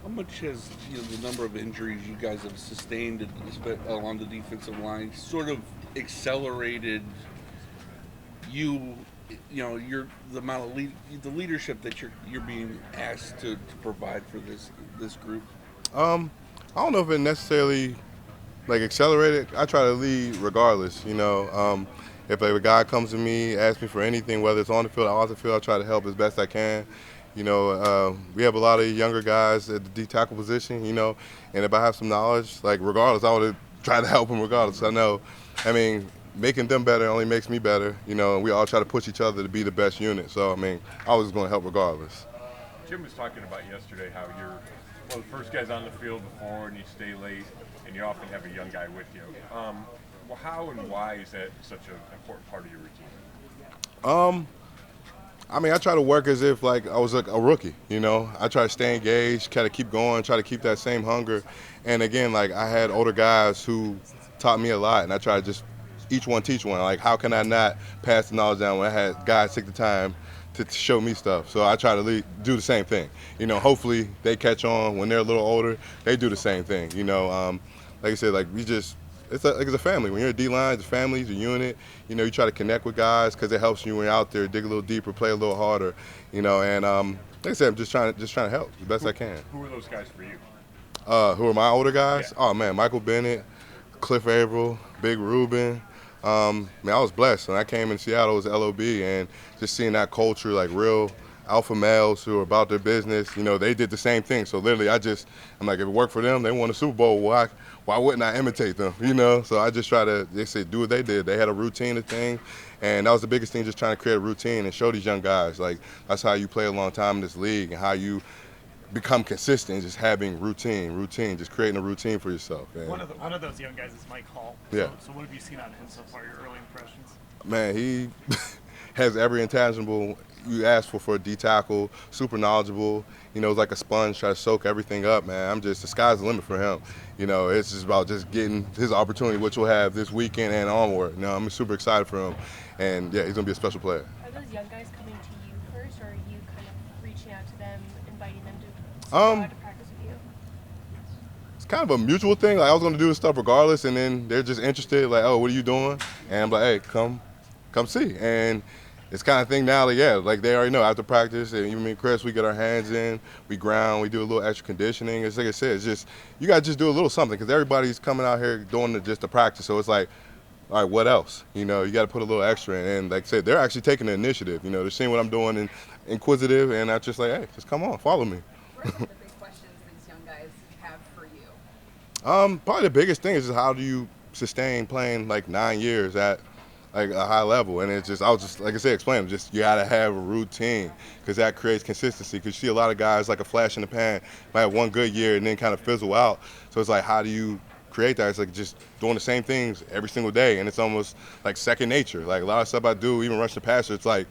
How much has the number of injuries you guys have sustained along the defensive line sort of accelerated you? Your the amount of the leadership that you're being asked to provide for this group. Um, I don't know if it necessarily like accelerated. I try to lead regardless. If like, a guy comes to me, asks me for anything, whether it's on the field or off the field, I try to help as best I can. We have a lot of younger guys at the D tackle position. And if I have some knowledge, like regardless, I would try to help them regardless. I mean, making them better only makes me better. And we all try to push each other to be the best unit. So I was going to help regardless. Jim was talking about yesterday how you're one of the first guys on the field before, and you stay late, and you often have a young guy with you. Well, how and why is that such an important part of your routine? I try to work as if like I was like a rookie. I try to stay engaged, try to keep going, try to keep that same hunger. And again, like I had older guys who taught me a lot, and I try to just each one teach one. Like, how can I not pass the knowledge down when I had guys take the time to show me stuff? So I try to do the same thing. Hopefully they catch on when they're a little older. They do the same thing. Like I said, like it's a family. When you're a D-line, it's a family, it's a unit. You try to connect with guys because it helps you when you're out there, dig a little deeper, play a little harder. And like I said, I'm just trying to help the best I can. Who are those guys for you? Who are my older guys? Yeah. Oh man, Michael Bennett, Cliff Averill, Big Ruben. I was blessed. When I came in Seattle, it was LOB, and just seeing that culture, like real alpha males who are about their business, they did the same thing. So literally, I'm like, if it worked for them, they won a Super Bowl, why wouldn't I imitate them, So I just try to, they say, do what they did. They had a routine of things, and that was the biggest thing, just trying to create a routine and show these young guys, like, that's how you play a long time in this league and how you become consistent, just having routine, just creating a routine for yourself. And One of those young guys is Mike Hall. Yeah. So what have you seen on him so far, your early impressions? Man, he has every intangible you ask for a D tackle, super knowledgeable. It's like a sponge, try to soak everything up, man. The sky's the limit for him. It's just about just getting his opportunity, which we'll have this weekend and onward. I'm super excited for him. And yeah, he's gonna be a special player. Are those young guys coming to you first, or are you kind of reaching out to them, inviting them to practice with you? It's kind of a mutual thing. Like I was gonna do this stuff regardless, and then they're just interested, like, oh, what are you doing? And I'm like, hey, come see. And it's kind of thing now that, yeah, like they already know after practice, and even me and Chris, we get our hands in, we ground, we do a little extra conditioning. It's like I said, it's just, you got to just do a little something because everybody's coming out here doing just the practice. So it's like, all right, what else? You got to put a little extra in. And like I said, they're actually taking the initiative. They're seeing what I'm doing and inquisitive, and I'm just like, hey, just come on, follow me. What are some of the big questions these young guys have for you? Probably the biggest thing is just how do you sustain playing like 9 years at like a high level, and it's just, I was just, like I said, explaining, just you gotta have a routine because that creates consistency. Because you see a lot of guys like a flash in the pan, might have one good year and then kind of fizzle out. So it's like, how do you create that? It's like just doing the same things every single day, and it's almost like second nature. Like a lot of stuff I do, even rush the passer, it's like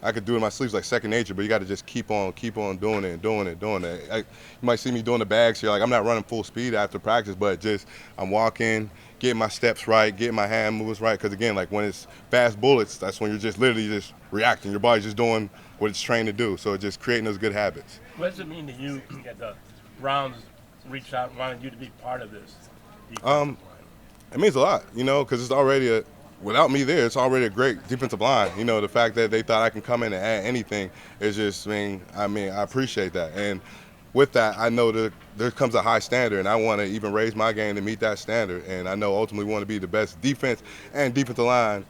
I could do it in my sleeves like second nature, but you got to just keep on doing it. You might see me doing the bags here. Like I'm not running full speed after practice, but just I'm walking, getting my steps right, getting my hand movements right. Because again, like when it's fast bullets, that's when you're just literally just reacting. Your body's just doing what it's trained to do. So it's just creating those good habits. What does it mean to you that the Browns reached out and wanted you to be part of this? It means a lot, because it's already without me there, it's already a great defensive line. The fact that they thought I can come in and add anything is just, I appreciate that. And with that, I know that there comes a high standard, and I want to even raise my game to meet that standard. And I know ultimately we want to be the best defense and defensive line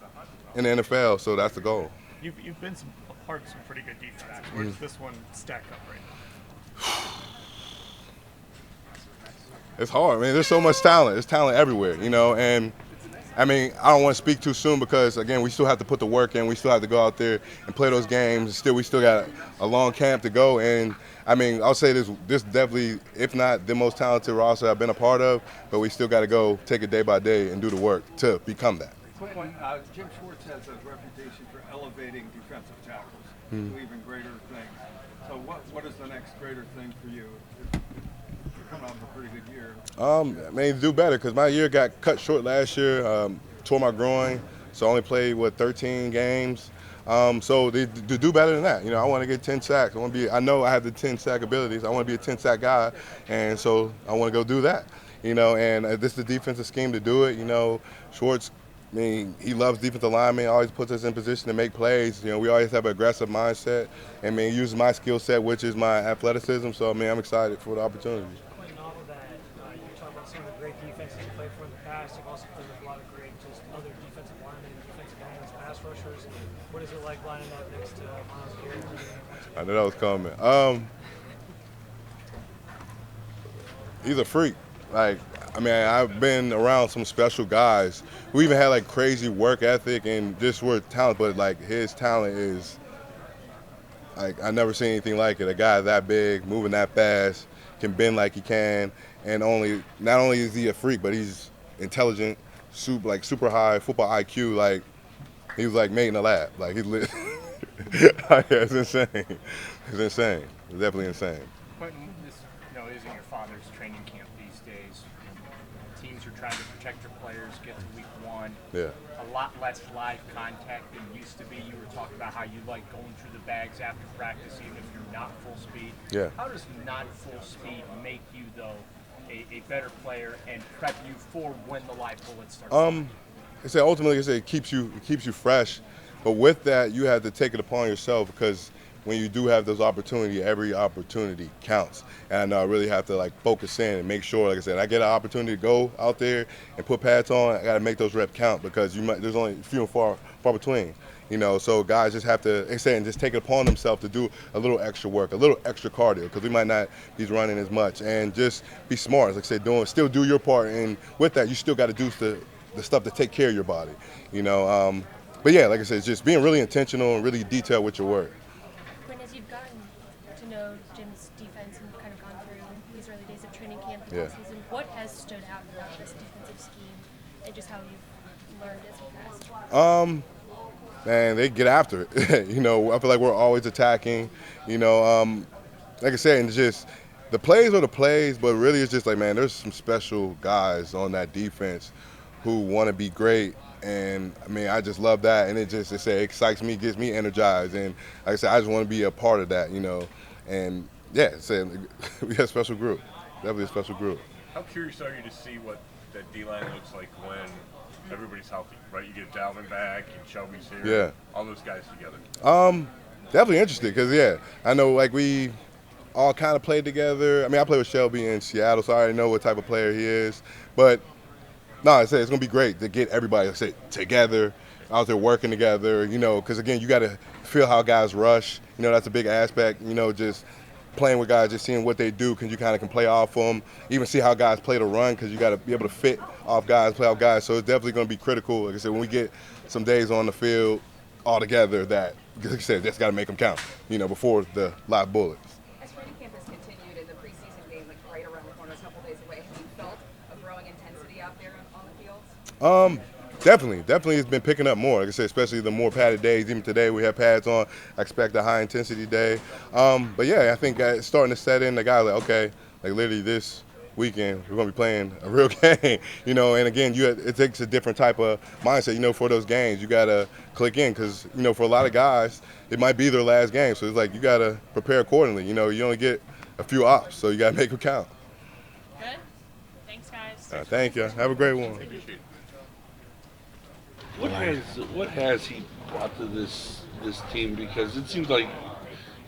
in the NFL, so that's the goal. You've been a part of some pretty good defenses. Where does this one stack up right now? It's hard, man. There's so much talent. There's talent everywhere, and I don't want to speak too soon because, again, we still have to put the work in. We still have to go out there and play those games. We still got a long camp to go. And, I'll say this definitely, if not the most talented roster I've been a part of, but we still got to go take it day by day and do the work to become that. Jim Schwartz has a reputation for elevating defensive tackles to even greater things. So what is the next greater thing for you? You're coming off a pretty good year. Do better because my year got cut short last year. Tore my groin, so I only played 13 games. So to do better than that, I want to get 10 sacks. I know I have the 10 sack abilities. I want to be a 10 sack guy, and so I want to go do that. And this is the defensive scheme to do it. Schwartz, he loves defensive linemen, always puts us in position to make plays. We always have an aggressive mindset, and he uses my skill set, which is my athleticism. So, I'm excited for the opportunity. Quinton, off of that, you talk about some of the great defenses you played for in the past. You've also played with a lot of great, just other defensive linemen and defensive ends, pass rushers. What is it like lining up next to Myles Garrett? I knew that was coming. He's a freak. I've been around some special guys who even had crazy work ethic and just were talented, but his talent is I never seen anything like it. A guy that big, moving that fast, can bend like he can, and not only is he a freak, but he's intelligent, super high football IQ. He was made in a lab. He's lit. Yeah, it's insane. It's insane. It's definitely insane. Quinton, this isn't your father's training camp these days. Teams are trying to protect their players, get to week 1. Yeah. A lot less live contact than used to be. You were talking about how you like going through the bags after practice, even if you're not full speed. Yeah. How does not full speed make you, though, a better player and prep you for when the live bullets start? Ultimately, it keeps you fresh, but with that, you have to take it upon yourself, because when you do have those opportunities, every opportunity counts. And I really have to focus in and make sure, like I said, I get an opportunity to go out there and put pads on. I got to make those reps count, because there's only few and far between. So guys just have to, just take it upon themselves to do a little extra work, a little extra cardio, because we might not be running as much, and just be smart. Like I said, still do your part, and with that, you still got to do the stuff to take care of your body. But yeah, like I said, it's just being really intentional and really detailed with your work. As you've gotten to know Jim's defense and kind of gone through these early days of training camp and Yeah. season, what has stood out about this defensive scheme and just how you've learned as you passed? Man, they get after it. I feel like we're always attacking. Like I said, and just the plays are the plays, but really it's just man, there's some special guys on that defense who want to be great. And I just love that, and it excites me, gets me energized, and like I said, I just want to be a part of that, And yeah, we got a special group, definitely a special group. How curious are you to see what that D-line looks like when everybody's healthy, right? You get Dalvin back, and Shelby's here, Yeah. all those guys together. Definitely interested, because I know we all kind of played together. I played with Shelby in Seattle, so I already know what type of player he is, but. No, it's going to be great to get everybody together, out there working together, because, again, you got to feel how guys rush. That's a big aspect, just playing with guys, just seeing what they do, because you kind of can play off them, even see how guys play the run, because you got to be able to fit off guys, play off guys. So it's definitely going to be critical, like I said, when we get some days on the field all together that, like I said, just got to make them count, before the live bullets. As training camp has continued and the preseason game right around the corner, a couple days away, have you felt a growing intensity out there on the field? Definitely it's been picking up more. Like I said, especially the more padded days. Even today we have pads on. I expect a high intensity day. But yeah, I think it's starting to set in. The guys okay, literally this weekend we're gonna be playing a real game. And again, it takes a different type of mindset. For those games you gotta click in, because for a lot of guys it might be their last game. So it's you gotta prepare accordingly. You only get a few ops, so you gotta make them count. Good. Thanks, guys. Thank you. Have a great one. What has he brought to this team? Because it seems like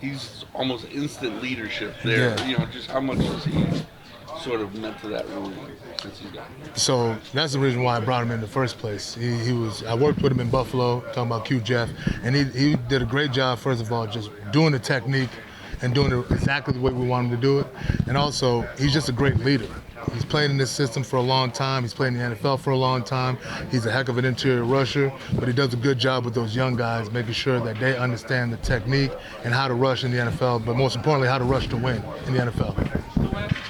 he's almost instant leadership there. Yeah. Just how much has he sort of meant to that room since he's got here? So that's the reason why I brought him in the first place. I worked with him in Buffalo, talking about Q Jeff, and he did a great job, first of all, just doing the technique and doing it exactly the way we want him to do it. And also, he's just a great leader. He's played in this system for a long time. He's played in the NFL for a long time. He's a heck of an interior rusher, but he does a good job with those young guys, making sure that they understand the technique and how to rush in the NFL, but most importantly, how to rush to win in the NFL.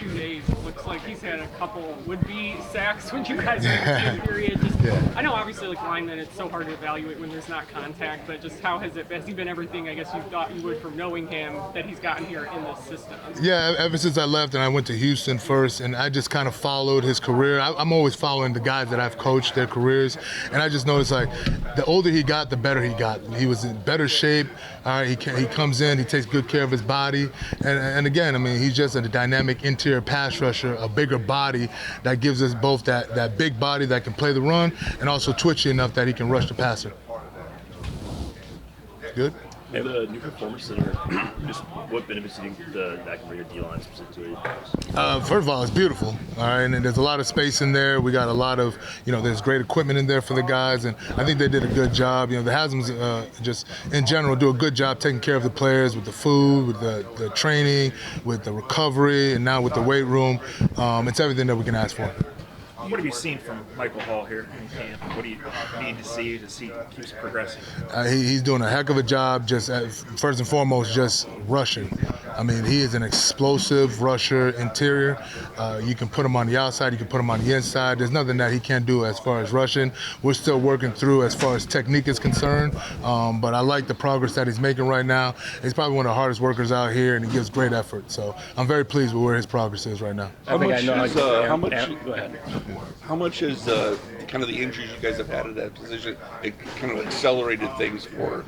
2 days, it looks like he's had a couple would-be sacks when you guys are in the same period. Just, I know obviously like linemen, it's so hard to evaluate when there's not contact, but just how has he been everything I guess you thought you would from knowing him that he's gotten here in this system? Yeah, ever since I left and I went to Houston first, and I just kind of followed his career. I'm always following the guys that I've coached, their careers, and I just noticed like the older he got, the better he got. He was in better shape. All right, he comes in, he takes good care of his body, and again, I mean, he's just a dynamic interior pass rusher, a bigger body that gives us both that big body that can play the run and also twitchy enough that he can rush the passer. Good. And the new Performance Center, just what benefits do you think that can bring your D-line specifically? First of all, it's beautiful, all right, and there's a lot of space in there. We got a lot of, there's great equipment in there for the guys, and I think they did a good job. The Haslam's just in general do a good job taking care of the players with the food, with the training, with the recovery, and now with the weight room. It's everything that we can ask for. What have you seen from Michael Hall here in camp? What do you need to see he keeps progressing? He's doing a heck of a job, just first and foremost, just rushing. I mean, he is an explosive rusher interior. You can put him on the outside, you can put him on the inside. There's nothing that he can't do as far as rushing. We're still working through as far as technique is concerned, but I like the progress that he's making right now. He's probably one of the hardest workers out here, and he gives great effort. So I'm very pleased with where his progress is right now. How much is kind of the injuries you guys have had at that position? It kind of accelerated things for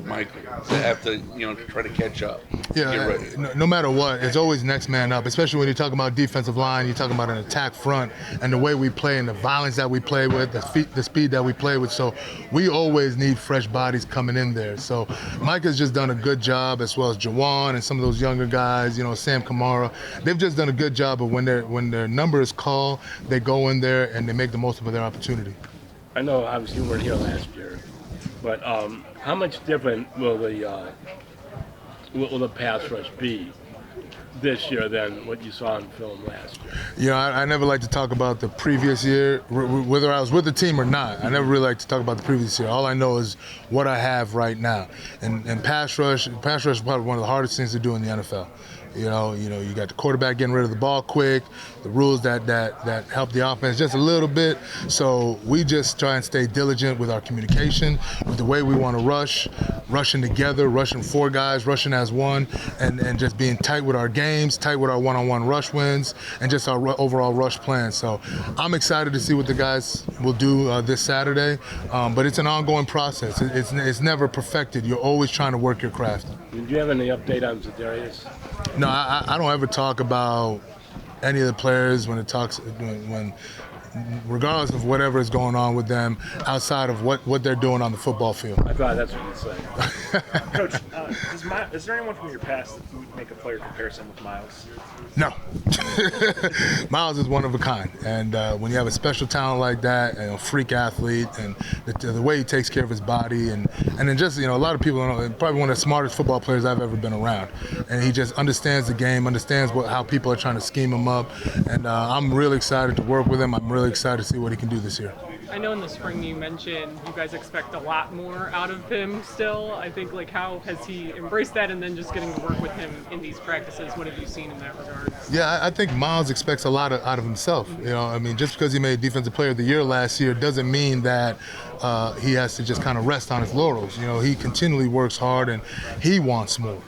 Michael to have to try to catch up. Yeah, no matter what, it's always next man up. Especially when you're talking about defensive line, you're talking about an attack front, and the way we play and the violence that we play with, the speed that we play with. So we always need fresh bodies coming in there. So Mike has just done a good job, as well as Jawan and some of those younger guys. Sam Kamara. They've just done a good job of when their number is called, they go in there and they make the most of their opportunity. I know obviously you weren't here last year, but how much different will the pass rush be this year than what you saw in film last year? I never like to talk about the previous year, whether I was with the team or not. I never really like to talk about the previous year. All I know is what I have right now. And pass rush is probably one of the hardest things to do in the NFL. You got the quarterback getting rid of the ball quick, the rules that help the offense just a little bit. So we just try and stay diligent with our communication, with the way we want to rushing together, rushing four guys, rushing as one, and just being tight with our games, tight with our one-on-one rush wins, and just our overall rush plan. So I'm excited to see what the guys will do this Saturday, but it's an ongoing process. It's never perfected. You're always trying to work your craft. Do you have any update on Za'Darius? No, I don't ever talk about any of the players regardless of whatever is going on with them, outside of what they're doing on the football field. I thought that's what you'd say. Coach, is there anyone from your past that would make a player comparison with Miles? No. Miles is one of a kind, and when you have a special talent like that, and a freak athlete, and the way he takes care of his body, and then just a lot of people know, probably one of the smartest football players I've ever been around, and he just understands the game, understands how people are trying to scheme him up, and I'm really excited to work with him. I'm really excited to see what he can do this year. I know in the spring you mentioned you guys expect a lot more out of him still. I think, how has he embraced that, and then just getting to work with him in these practices? What have you seen in that regard? Yeah, I think Miles expects a lot out of himself. Just because he made Defensive Player of the Year last year doesn't mean that he has to just kind of rest on his laurels. He continually works hard, and he wants more.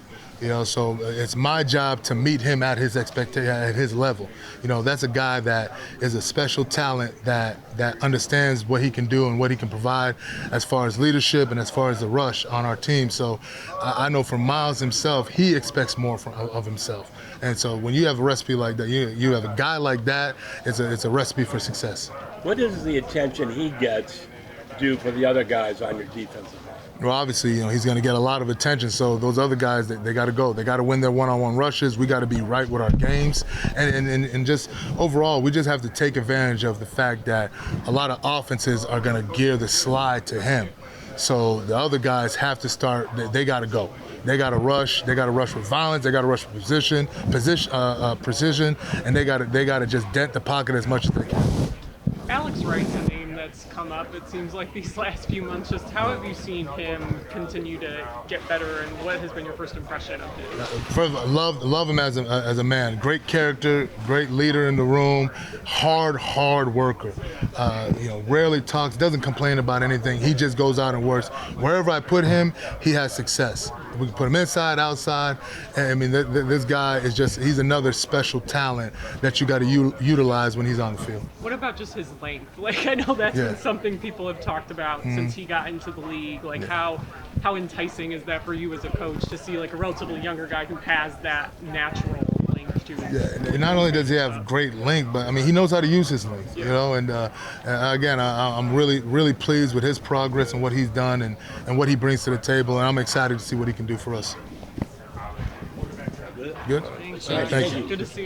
So it's my job to meet him at his expectation, at his level. That's a guy that is a special talent that understands what he can do and what he can provide as far as leadership and as far as the rush on our team. So I know from Miles himself, he expects more of himself. And so when you have a recipe like that, you have a guy like that, it's a recipe for success. What does the attention he gets do for the other guys on your defensive line? Well, obviously, he's going to get a lot of attention. So those other guys, they got to go. They got to win their one-on-one rushes. We got to be right with our games, and just overall, we just have to take advantage of the fact that a lot of offenses are going to gear the slide to him. So the other guys have to start. They got to go. They got to rush. They got to rush with violence. They got to rush with precision, and they got to just dent the pocket as much as they can. Alex Wright's a name that that's come up, it seems like these last few months. Just how have you seen him continue to get better, and what has been your first impression of him? First of all, love him as a man. Great character, great leader in the room, hard worker. Rarely talks, doesn't complain about anything. He just goes out and works. Wherever I put him, he has success. We can put him inside, outside. And I mean, this guy is he's another special talent that you got to utilize when he's on the field. What about just his length? Like, I know that's been something people have talked about since he got into the league. Like, how enticing is that for you as a coach to see like a relatively younger guy who has that natural length to him? Yeah, and not only does he have great length, but I mean, he knows how to use his length, and again, I'm really pleased with his progress and what he's done and what he brings to the table, and I'm excited to see what he can do for us. Good? Thank you. Thank you. Good to see you.